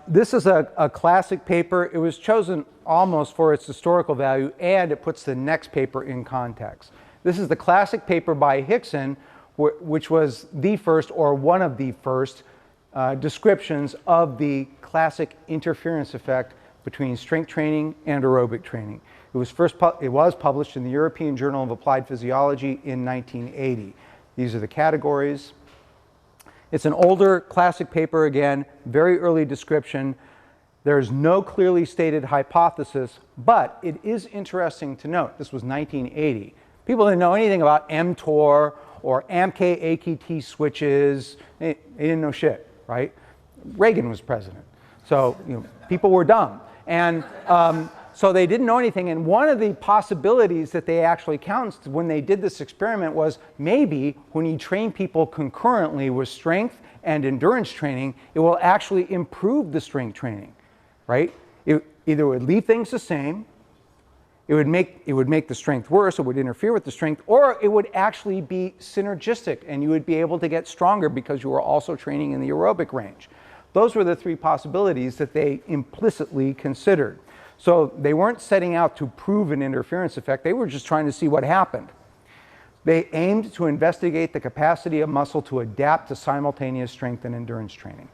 This is a classic paper. It was chosen almost for its historical value, and it puts the next paper in context. This is the classic paper by Hickson, which was the first or one of the first descriptions of the classic interference effect between strength training and aerobic training. It was published in the European Journal of Applied Physiology in 1980. These are the categories. It's an older classic paper, again, very early description. There's no clearly stated hypothesis, but it is interesting to note, this was 1980. People didn't know anything about mTOR or AMK-AKT switches. They didn't know shit, right? Reagan was president. So, people were dumb. And so they didn't know anything. And one of the possibilities that they actually counted when they did this experiment was maybe when you train people concurrently with strength and endurance training, it will actually improve the strength training, right? It either would leave things the same, it would make the strength worse, it would interfere with the strength, or it would actually be synergistic and you would be able to get stronger because you were also training in the aerobic range. Those were the three possibilities that they implicitly considered. So they weren't setting out to prove an interference effect, they were just trying to see what happened. They aimed to investigate the capacity of muscle to adapt to simultaneous strength and endurance training.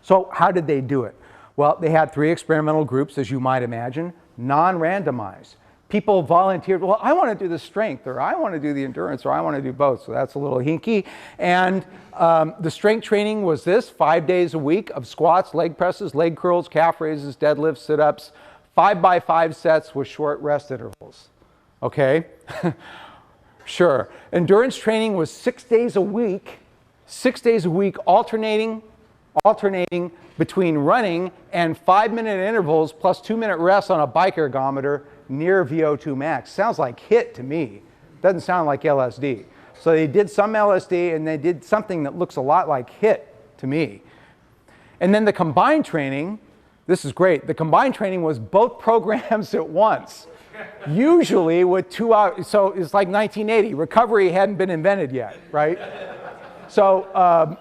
So how did they do it? Well, they had three experimental groups, as you might imagine, non-randomized. People volunteered, well, I want to do the strength, or I want to do the endurance, or I want to do both, so that's a little hinky. And the strength training was this: 5 days a week of squats, leg presses, leg curls, calf raises, deadlifts, sit-ups, 5x5 sets with short rest intervals. Okay? Sure. Endurance training was 6 days a week, alternating between running and 5-minute intervals plus 2-minute rests on a bike ergometer near VO2 max. Sounds like HIIT to me. Doesn't sound like LSD. So they did some LSD and they did something that looks a lot like HIIT to me. And then the combined training, this is great. The combined training was both programs at once. Usually with 2 hours, so it's like 1980. Recovery hadn't been invented yet, right? So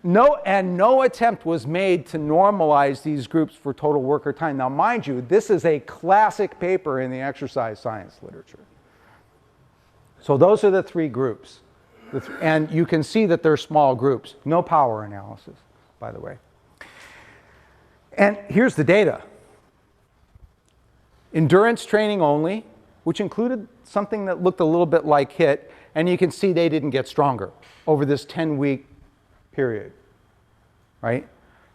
no attempt was made to normalize these groups for total worker time. Now, mind you, this is a classic paper in the exercise science literature. So those are the three groups. And you can see that they're small groups. No power analysis, by the way. And here's the data. Endurance training only, which included something that looked a little bit like HIIT, and you can see they didn't get stronger over this 10-week period, right?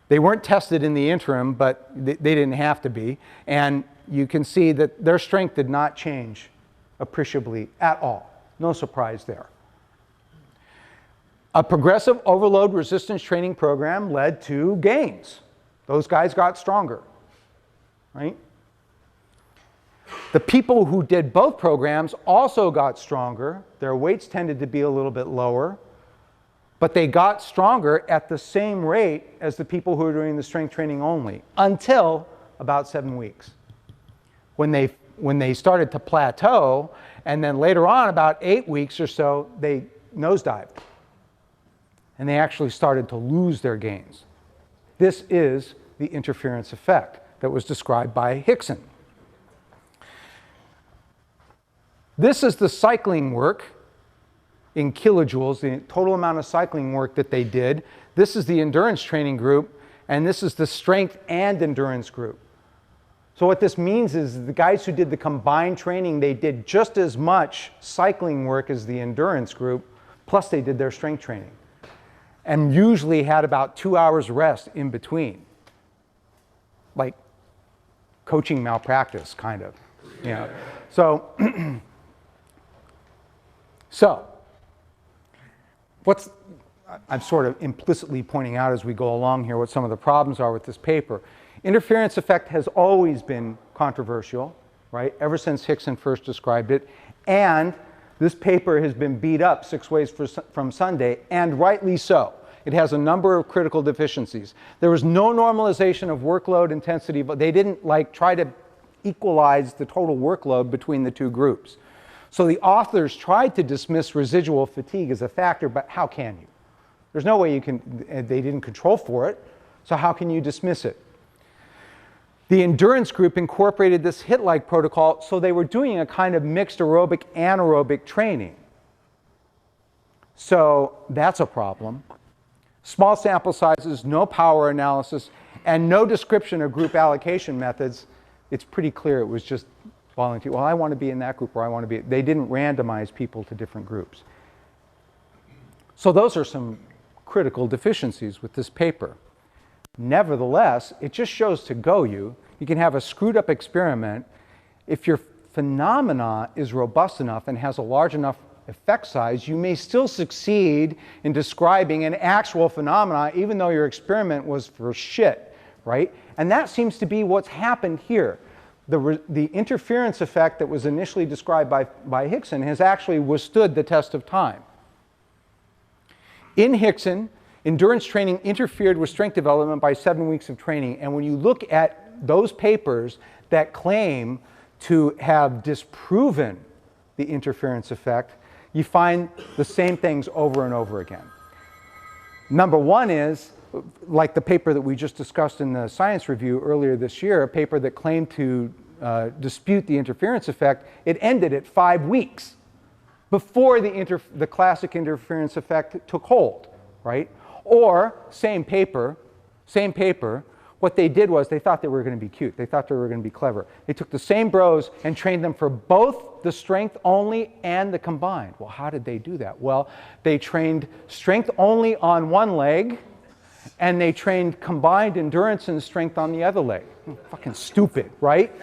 They weren't tested in the interim, but they didn't have to be. And you can see that their strength did not change appreciably at all. No surprise there. A progressive overload resistance training program led to gains. Those guys got stronger, right? The people who did both programs also got stronger. Their weights tended to be a little bit lower, but they got stronger at the same rate as the people who were doing the strength training only, until about 7 weeks, when they started to plateau, and then later on, about 8 weeks or so, they nosedived, and they actually started to lose their gains. This is the interference effect that was described by Hickson. This is the cycling work in kilojoules, the total amount of cycling work that they did. This is the endurance training group, and this is the strength and endurance group. So what this means is the guys who did the combined training, they did just as much cycling work as the endurance group, plus they did their strength training, and usually had about 2 hours rest in between. Like coaching malpractice, kind of. Yeah. So, I'm sort of implicitly pointing out as we go along here what some of the problems are with this paper. Interference effect has always been controversial, right? Ever since Hickson first described it. And this paper has been beat up 6 ways from Sunday, and rightly so. It has a number of critical deficiencies. There was no normalization of workload intensity, but they didn't try to equalize the total workload between the two groups. So the authors tried to dismiss residual fatigue as a factor, but how can you? There's no way you can. They didn't control for it. So how can you dismiss it? The endurance group incorporated this HIIT-like protocol, so they were doing a kind of mixed aerobic anaerobic training. So that's a problem. Small sample sizes, no power analysis, and no description of group allocation methods. It's pretty clear it was just volunteer. Well, I want to be in that group, or I want to be. They didn't randomize people to different groups. So those are some critical deficiencies with this paper. Nevertheless, it just shows to go you can have a screwed up experiment. If your phenomena is robust enough and has a large enough effect size, you may still succeed in describing an actual phenomena even though your experiment was for shit, right? And that seems to be what's happened here. The interference effect that was initially described by Hickson has actually withstood the test of time. In Hickson, endurance training interfered with strength development by 7 weeks of training. And when you look at those papers that claim to have disproven the interference effect, you find the same things over and over again. Number one is, like the paper that we just discussed in the Science Review earlier this year, a paper that claimed to dispute the interference effect, it ended at 5 weeks before the classic interference effect took hold, right? Or, same paper, what they did was they thought they were going to be cute. They thought they were going to be clever. They took the same bros and trained them for both the strength only and the combined. Well, how did they do that? Well, they trained strength only on one leg, and they trained combined endurance and strength on the other leg. Fucking stupid, right?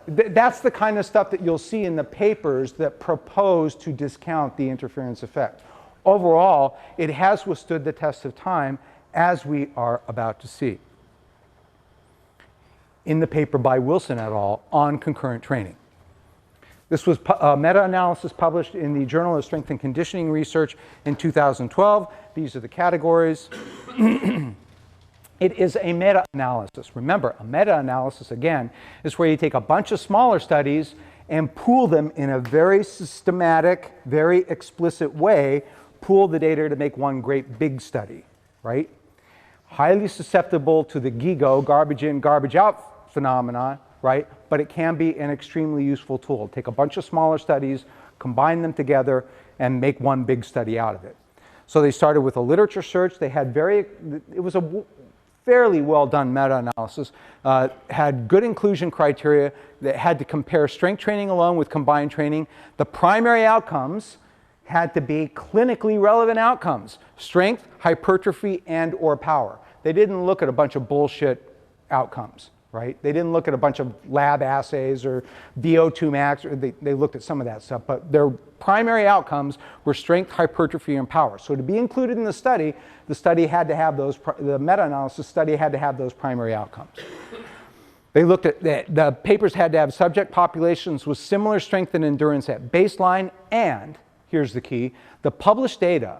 That's the kind of stuff that you'll see in the papers that propose to discount the interference effect. Overall, it has withstood the test of time, as we are about to see in the paper by Wilson et al. On concurrent training. This was a meta-analysis published in the Journal of Strength and Conditioning Research in 2012. These are the categories. It is a meta-analysis. Remember, a meta-analysis, again, is where you take a bunch of smaller studies and pool them in a very systematic, very explicit way, pool the data to make one great big study, right? Highly susceptible to the GIGO, garbage in, garbage out phenomena, right? But it can be an extremely useful tool. Take a bunch of smaller studies, combine them together, and make one big study out of it. So they started with a literature search. They had it was a fairly well done meta-analysis, had good inclusion criteria. That had to compare strength training alone with combined training. The primary outcomes had to be clinically relevant outcomes: strength, hypertrophy, and or power. They didn't look at a bunch of bullshit outcomes, right? They didn't look at a bunch of lab assays or VO2 max, or they looked at some of that stuff, but their primary outcomes were strength, hypertrophy, and power. So to be included in the study had to have those, the meta-analysis study had to have those primary outcomes. They looked at, the papers had to have subject populations with similar strength and endurance at baseline, and, here's the key, the published data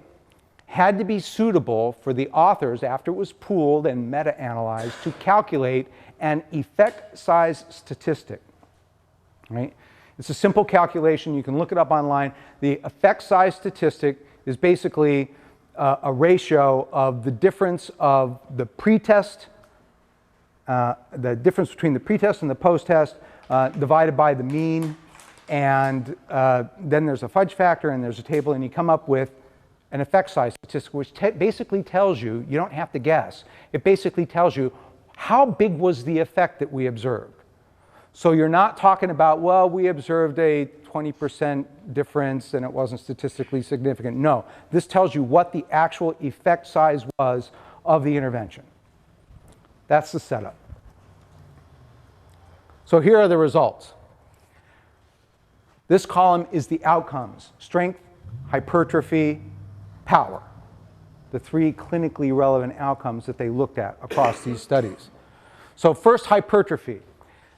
had to be suitable for the authors, after it was pooled and meta-analyzed, to calculate an effect size statistic, right? It's a simple calculation. You can look it up online. The effect size statistic is basically a ratio of the difference of the pretest, the difference between the pretest and the post-test divided by the mean, and then there's a fudge factor and there's a table, and you come up with an effect size statistic, which basically tells you, you don't have to guess, it basically tells you how big was the effect that we observed. So you're not talking about, well, we observed a 20% difference and it wasn't statistically significant. No, this tells you what the actual effect size was of the intervention. That's the setup. So here are the results. This column is the outcomes: strength, hypertrophy, power. The three clinically relevant outcomes that they looked at across these studies. So first, hypertrophy.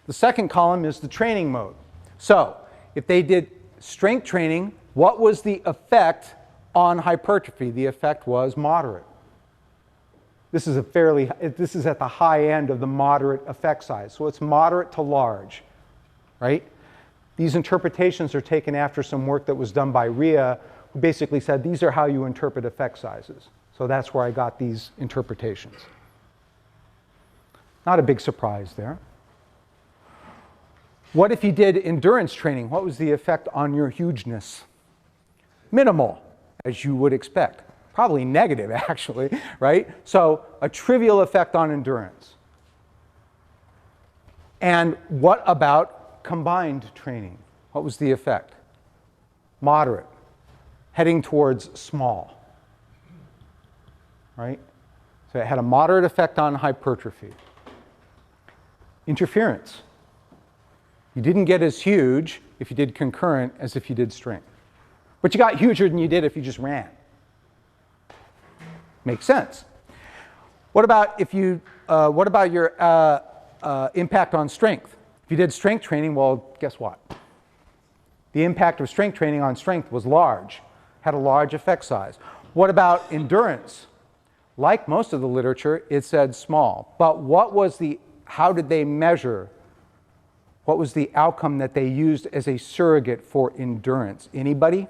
The second column is the training mode. So if they did strength training, what was the effect on hypertrophy? The effect was moderate. This is at the high end of the moderate effect size. So it's moderate to large, right? These interpretations are taken after some work that was done by Rhea, who basically said these are how you interpret effect sizes. So that's where I got these interpretations. Not a big surprise there. What if you did endurance training? What was the effect on your hugeness? Minimal, as you would expect. Probably negative, actually, right? So a trivial effect on endurance. And what about combined training? What was the effect? Moderate, heading towards small, right? So it had a moderate effect on hypertrophy. Interference. You didn't get as huge if you did concurrent as if you did strength. But you got huger than you did if you just ran. Makes sense. What about if you? What about your impact on strength? If you did strength training, well, guess what? The impact of strength training on strength was large, had a large effect size. What about endurance? Like most of the literature, it said small. But what was the? How did they measure? What was the outcome that they used as a surrogate for endurance? Anybody?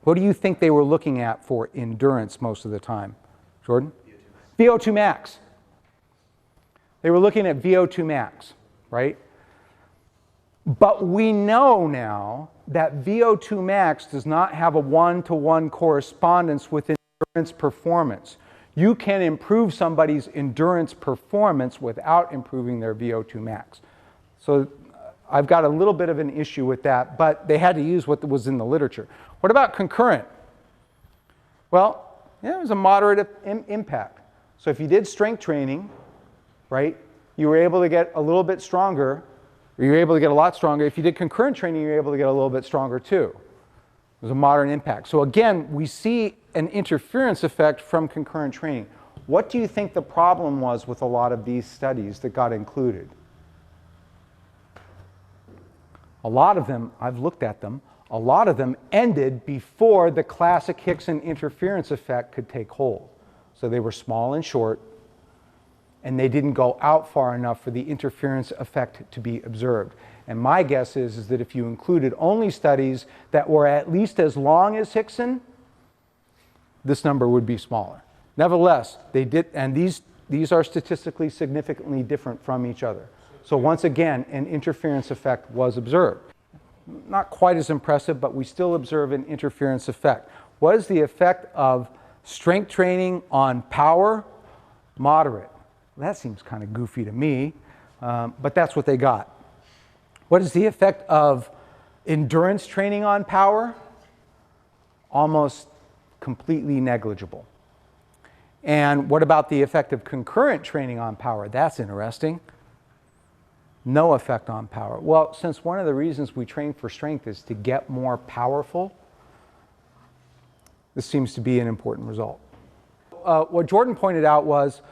What do you think they were looking at for endurance most of the time? Jordan? VO2 max. They were looking at VO2 max, right? But we know now that VO2 max does not have a one-to-one correspondence with endurance performance. You can improve somebody's endurance performance without improving their VO2 max. So I've got a little bit of an issue with that, but they had to use what was in the literature. What about concurrent? Well, yeah, it was a moderate impact. So if you did strength training, right, you were able to get a little bit stronger, or you were able to get a lot stronger. If you did concurrent training, you were able to get a little bit stronger too. It was a moderate impact. So again, we see an interference effect from concurrent training. What do you think the problem was with a lot of these studies that got included? A lot of them, I've looked at them, a lot of them ended before the classic Hickson interference effect could take hold. So they were small and short, and they didn't go out far enough for the interference effect to be observed. And my guess is that if you included only studies that were at least as long as Hickson, this number would be smaller. Nevertheless, they did, and these are statistically significantly different from each other. So once again, an interference effect was observed. Not quite as impressive, but we still observe an interference effect. What is the effect of strength training on power? Moderate. That seems kind of goofy to me, but that's what they got. What is the effect of endurance training on power? Almost completely negligible. And what about the effect of concurrent training on power? That's interesting. No effect on power. Well, since one of the reasons we train for strength is to get more powerful, this seems to be an important result. What Jordan pointed out was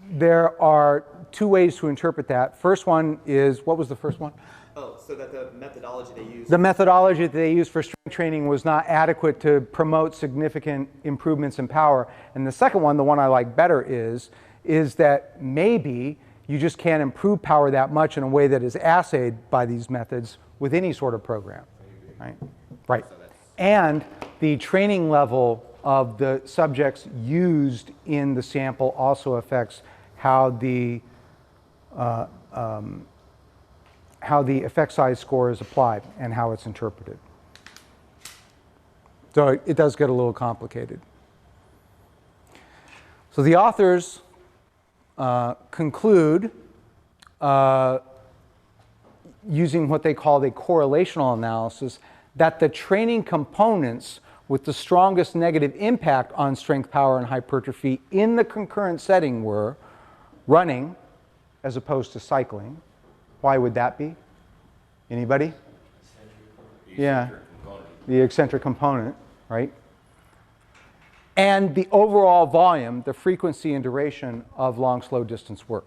there are two ways to interpret that. First one is, what was the first one? Oh, so that the methodology they used... The methodology that they used for strength training was not adequate to promote significant improvements in power. And the second one, the one I like better, is that maybe you just can't improve power that much in a way that is assayed by these methods with any sort of program. Right? Right. And the training level of the subjects used in the sample also affects how the effect size score is applied and how it's interpreted. So it does get a little complicated. So the authors conclude using what they call a correlational analysis that the training components with the strongest negative impact on strength, power, and hypertrophy in the concurrent setting were running as opposed to cycling. Why would that be? Anybody? Yeah, the eccentric component, right? And the overall volume, the frequency and duration of long, slow distance work,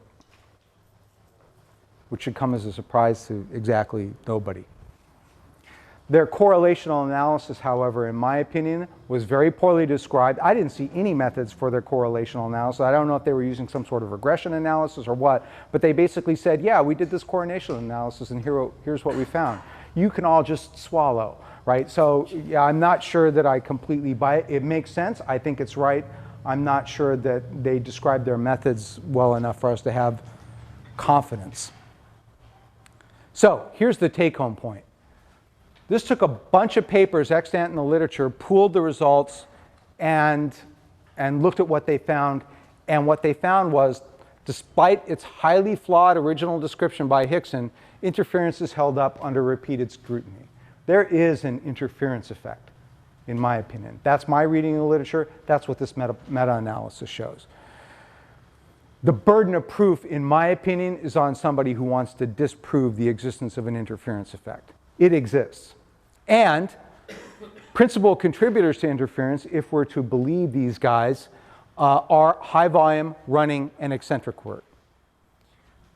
which should come as a surprise to exactly nobody. Their correlational analysis, however, in my opinion, was very poorly described. I didn't see any methods for their correlational analysis. I don't know if they were using some sort of regression analysis or what, but they basically said, yeah, we did this correlational analysis and here's what we found. You can all just swallow, right? So yeah, I'm not sure that I completely buy it. It makes sense. I think it's right. I'm not sure that they describe their methods well enough for us to have confidence. So here's the take-home point. This took a bunch of papers extant in the literature, pooled the results, and looked at what they found. And what they found was, despite its highly flawed original description by Hickson, interference is held up under repeated scrutiny. There is an interference effect, in my opinion. That's my reading of the literature. That's what this meta-analysis shows. The burden of proof, in my opinion, is on somebody who wants to disprove the existence of an interference effect. It exists. And principal contributors to interference, if we're to believe these guys, are high volume, running, and eccentric work.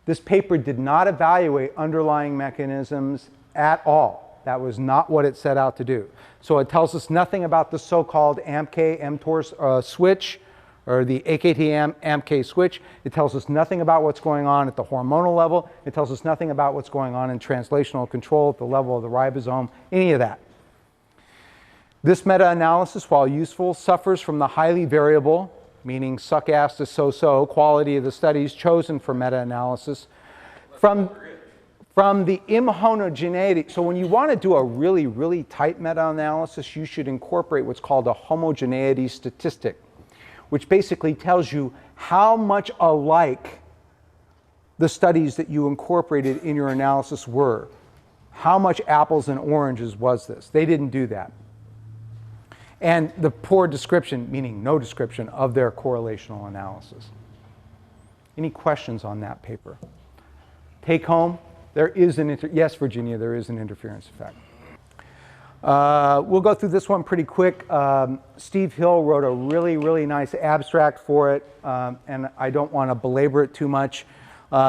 This paper did not evaluate underlying mechanisms at all. That was not what it set out to do. So it tells us nothing about the so-called AMPK-mTOR switch, or the AKT-AMPK switch. It tells us nothing about what's going on at the hormonal level. It tells us nothing about what's going on in translational control at the level of the ribosome, any of that. This meta-analysis, while useful, suffers from the highly variable, meaning suck-ass to so-so, quality of the studies chosen for meta-analysis. From the inhomogeneity, so when you want to do a really, really tight meta-analysis, you should incorporate what's called a homogeneity statistic, which basically tells you how much alike the studies that you incorporated in your analysis were. How much apples and oranges was this? They didn't do that. And the poor description, meaning no description, of their correlational analysis. Any questions on that paper? Take home, there is yes, Virginia, there is an interference effect. We'll go through this one pretty quick. Steve Hill wrote a really, really nice abstract for it, and I don't want to belabor it too much.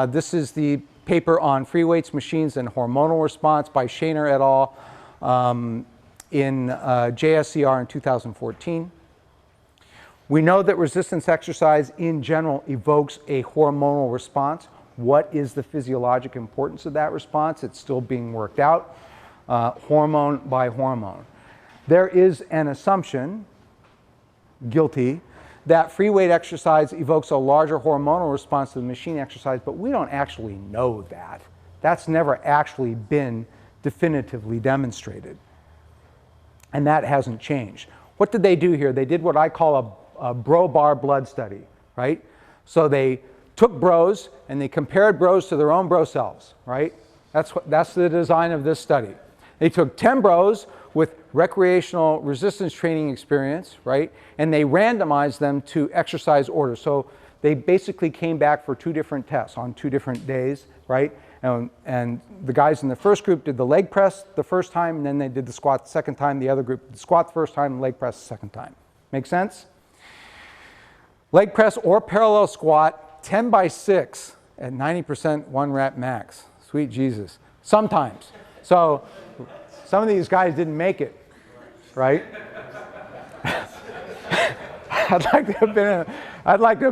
This is the paper on free weights, machines, and hormonal response by Shaner et al. In JSCR in 2014. We know that resistance exercise in general evokes a hormonal response. What is the physiologic importance of that response? It's still being worked out, hormone by hormone. There is an assumption, guilty, that free weight exercise evokes a larger hormonal response to the machine exercise, but we don't actually know that. That's never actually been definitively demonstrated. And that hasn't changed. What did they do here? They did what I call a bro-bar blood study, right? So they took bros and they compared bros to their own bro cells, right? That's the design of this study. They took 10 bros with recreational resistance training experience, right? And they randomized them to exercise orders. So they basically came back for 2 different tests on 2 different days, right? And the guys in the first group did the leg press the first time, and then they did the squat the second time. The other group did the squat the first time and leg press the second time. Make sense? Leg press or parallel squat, 10 by 6 at 90% 1 rep max. Sweet Jesus. Sometimes. So some of these guys didn't make it, right? I'd like to have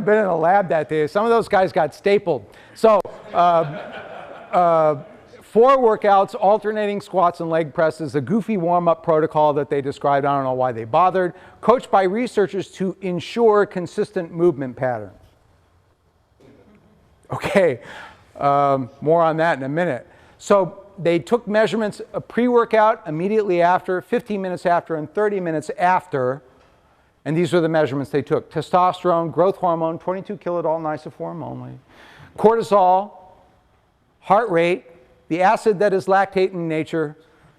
been in a lab that day. Some of those guys got stapled. So 4 workouts, alternating squats and leg presses, a goofy warm-up protocol that they described. I don't know why they bothered. Coached by researchers to ensure consistent movement pattern. Okay, more on that in a minute. So they took measurements pre-workout, immediately after, 15 minutes after, and 30 minutes after. And these were the measurements they took. Testosterone, growth hormone, 22 kilodalton isoform only. Cortisol, heart rate, the acid that is lactate in nature.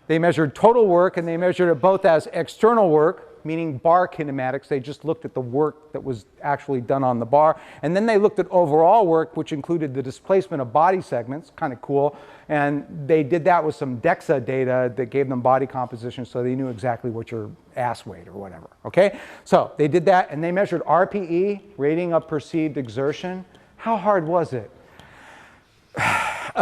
They measured total work, and they measured it both as external work, meaning bar kinematics. They just looked at the work that was actually done on the bar. And then they looked at overall work, which included the displacement of body segments, kind of cool. And they did that with some DEXA data that gave them body composition, so they knew exactly what your ass weighed or whatever, okay? So they did that, and they measured RPE, rating of perceived exertion. How hard was it?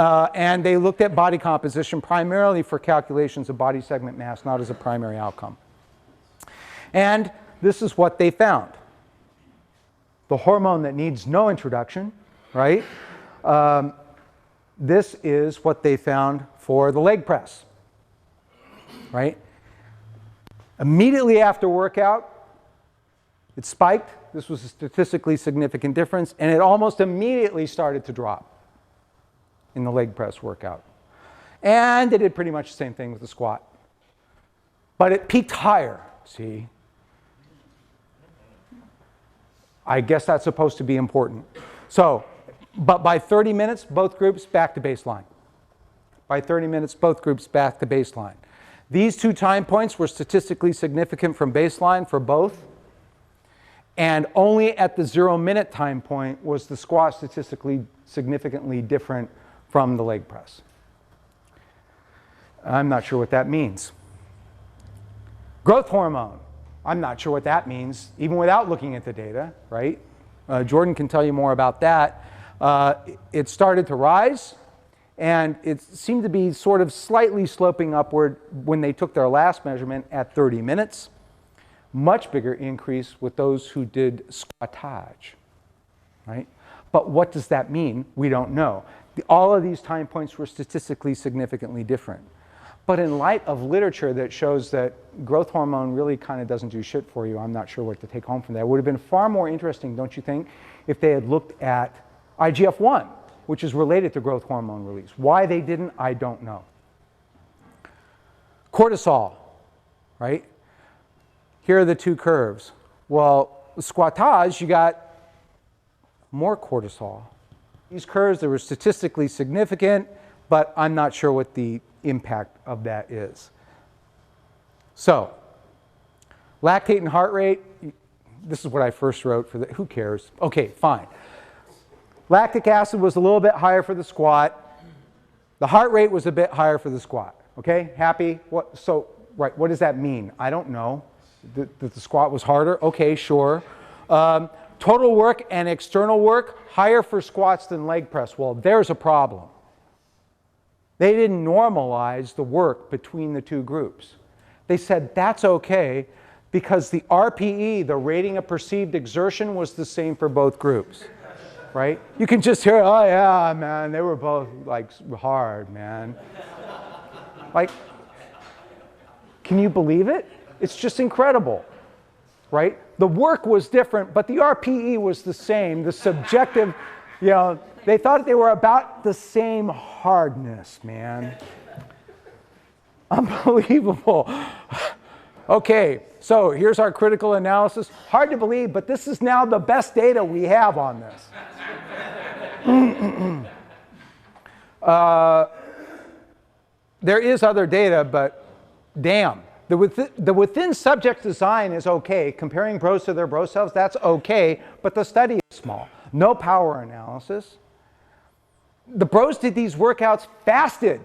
And they looked at body composition primarily for calculations of body segment mass, not as a primary outcome. And this is what they found. The hormone that needs no introduction, right? This is what they found for the leg press, right? Immediately after workout, it spiked. This was a statistically significant difference, and it almost immediately started to drop in the leg press workout. And they did pretty much the same thing with the squat. But it peaked higher, see? I guess that's supposed to be important. So, but by 30 minutes, both groups back to baseline. By 30 minutes, both groups back to baseline. These 2 time points were statistically significant from baseline for both. And only at the 0-minute time point was the squat statistically significantly different from the leg press. I'm not sure what that means. Growth hormone. I'm not sure what that means, even without looking at the data, right? Jordan can tell you more about that. It started to rise, and it seemed to be sort of slightly sloping upward when they took their last measurement at 30 minutes. Much bigger increase with those who did squattage, right? But what does that mean? We don't know. All of these time points were statistically significantly different. But in light of literature that shows that growth hormone really kind of doesn't do shit for you, I'm not sure what to take home from that. It would have been far more interesting, don't you think, if they had looked at IGF-1, which is related to growth hormone release. Why they didn't, I don't know. Cortisol, right? Here are the 2 curves. Well, squattage, you got more cortisol. These curves, they were statistically significant, but I'm not sure what the impact of that is. So, lactate and heart rate, this is what I first wrote for the, who cares? Okay, fine. Lactic acid was a little bit higher for the squat. The heart rate was a bit higher for the squat. Okay, happy? What, so, right, what does that mean? I don't know. That the squat was harder? Okay, sure. Total work and external work, higher for squats than leg press. Well, there's a problem. They didn't normalize the work between the 2 groups. They said that's okay because the RPE, the rating of perceived exertion, was the same for both groups, right? You can just hear, oh yeah, man, they were both like hard, man. Like, can you believe it? It's just incredible, right? The work was different, but the RPE was the same. The subjective, you know, they thought they were about the same hardness, man. Unbelievable. Okay, so here's our critical analysis. Hard to believe, but this is now the best data we have on this. There is other data, but damn. The within subject design is okay. Comparing bros to their bro selves, that's okay, but the study is small. No power analysis. The bros did these workouts fasted.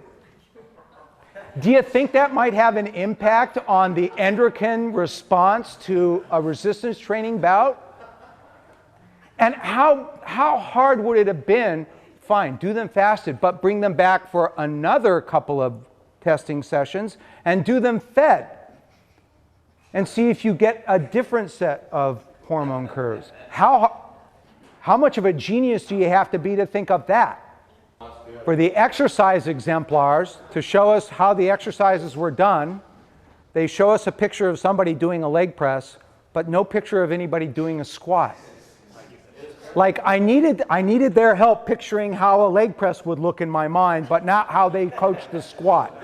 Do you think that might have an impact on the endocrine response to a resistance training bout? And how hard would it have been? Fine, do them fasted, but bring them back for another couple of testing sessions and do them fed. And see if you get a different set of hormone curves. How much of a genius do you have to be to think of that? For the exercise exemplars, to show us how the exercises were done, they show us a picture of somebody doing a leg press, but no picture of anybody doing a squat. Like, I needed their help picturing how a leg press would look in my mind, but not how they coached the squat.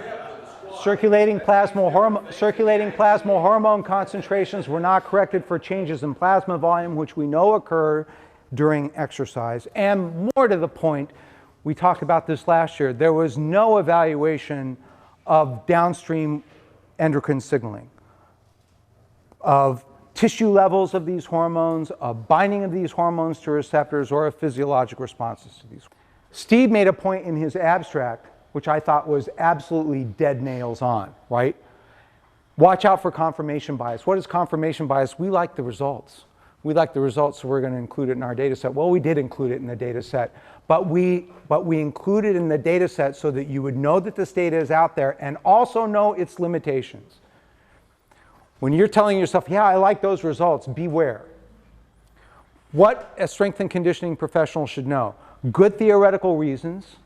Circulating plasma hormone concentrations were not corrected for changes in plasma volume, which we know occur during exercise. And more to the point, we talked about this last year, there was no evaluation of downstream endocrine signaling, of tissue levels of these hormones, of binding of these hormones to receptors, or of physiologic responses to these. Steve made a point in his abstract, which I thought was absolutely dead nails on, right? Watch out for confirmation bias. What is confirmation bias? We like the results. We like the results, so we're going to include it in our data set. Well, we did include it in the data set, but we include it in the data set so that you would know that this data is out there and also know its limitations. When you're telling yourself, yeah, I like those results, beware. What a strength and conditioning professional should know. Good theoretical reasons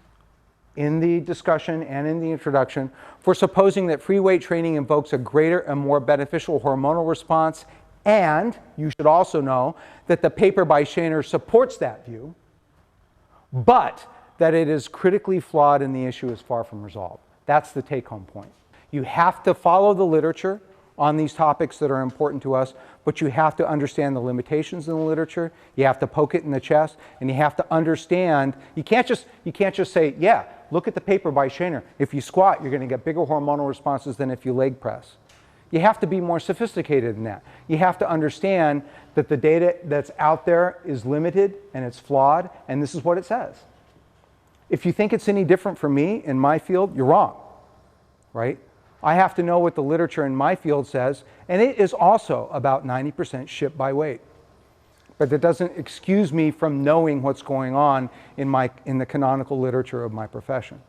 in the discussion and in the introduction for supposing that free weight training invokes a greater and more beneficial hormonal response And you should also know that the paper by Shaner supports that view, but that it is critically flawed and the issue is far from resolved. That's the take-home point. You have to follow the literature on these topics that are important to us, but you have to understand the limitations in the literature, you have to poke it in the chest, and you have to understand, you can't just say, yeah, look at the paper by Shaner. If you squat, you're going to get bigger hormonal responses than if you leg press. You have to be more sophisticated than that. You have to understand that the data that's out there is limited and it's flawed, and this is what it says. If you think it's any different from me in my field, you're wrong, right? I have to know what the literature in my field says, and it is also about 90% ship by weight. But that doesn't excuse me from knowing what's going on in the canonical literature of my profession.